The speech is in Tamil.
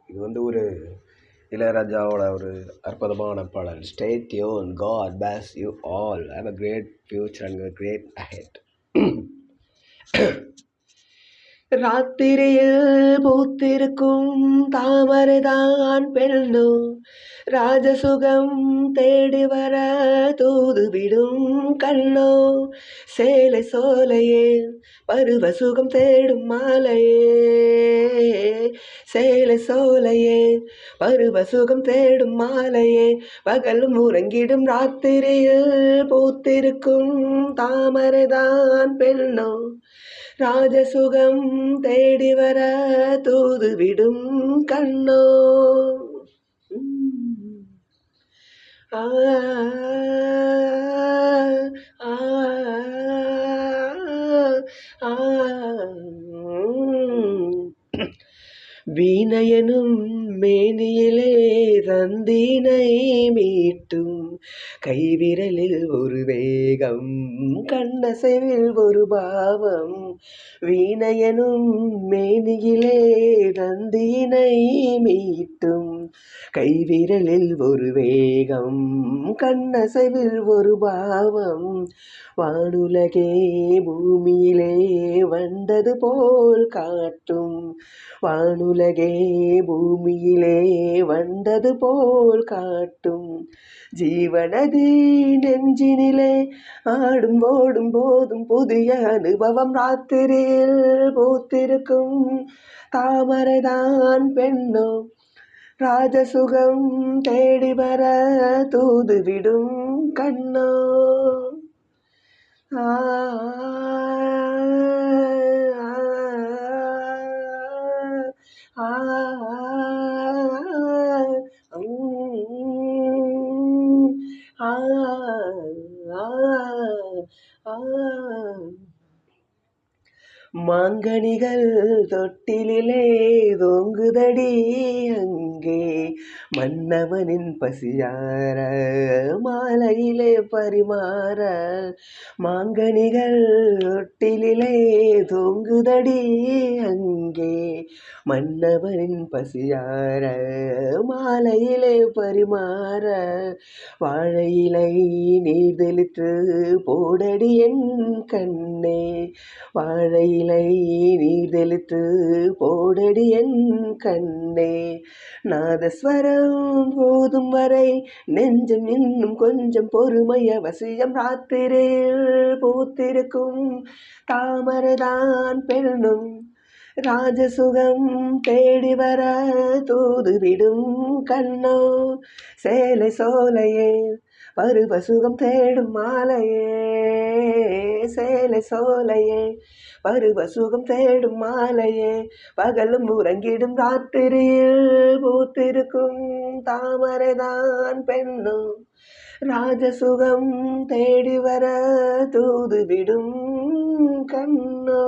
இது ஒரு இளையராஜாவோட ஒரு அற்புதமான பாடல். Stay tune, God bless you all, have a great future and a great ahead. ராத்திரியில் பூத்திருக்கும் தாமரைதான் பெண்ணோ, ராஜசுகம் தேடி வர தூதுவிடும் கண்ணோ, சேலை சோலையே பருவ சுகம் தேடும் மாலையே, சேலை சோலையே பருவ சுகம் தேடும் மாலையே, பகலும் உறங்கிடும் ராத்திரியில் பூத்திருக்கும் தாமரைதான் பெண்ணோ, ராஜசுகம் தேடி வர தூதுவிடும் கண்ணோ. ஆ ஆ ஆ வீணையனும் மேனியிலே தந்தீனை மீட்டும் கைவிரலில் ஒரு வேகம், கண்ணசைவில் ஒரு பாவம். வீணையனும் மேனியிலே தந்தீனை மீட்டும் கைவிரலில் ஒரு வேகம், கண்ணசைவில் ஒரு பாவம். வானுலகே பூமியிலே வந்தது போல் காட்டும், வானுலகே பூமியிலே வந்தது போல் காட்டும். ஜீவநதி நெஞ்சினிலே ஆடும் ஓடும் போதும் புதிய அனுபவம். ராத்திரியில் பூத்திருக்கும் தாமரைதான் பெண்ணோ, ராஜசுகம் தேடி வர தூதுவிடும் கண்ணோ. ஆ மாங்கனிகள் தொட்டிலே தொங்குதடி அங்கே, மன்னவனின் பசியார மாலையிலே பரிமாற. மாங்கனிகள் தொட்டிலே தொங்குதடி அங்கே, மன்னவனின் பசியார மாலையிலே பரிமாற. வாழையிலை நீர் தெளித்து போடடி என் கண்ணே, வாழையிலை நீர் தெளித்து போடடி என் கண்ணே. நாதஸ்வரம் போதும் வரை நெஞ்சம் இன்னும் கொஞ்சம் பொறுமை அவசியம். ராத்திரியில் பூத்திருக்கும் தாமரைதான் பெண்ணும், ராஜசுகம் தேடி வர தூதுவிடும் கண்ணோ, சேலை சோலையே பருவ சுகம் தேடும் மாலையே, சேலை சோலையே பருவ சுகம் தேடும் மாலையே, பகலும் உறங்கிடும் ராத்திரியில் பூத்திருக்கும் தாமரைதான் பெண்ணோ, ராஜசுகம் தேடி வர தூதுவிடும் கண்ணோ.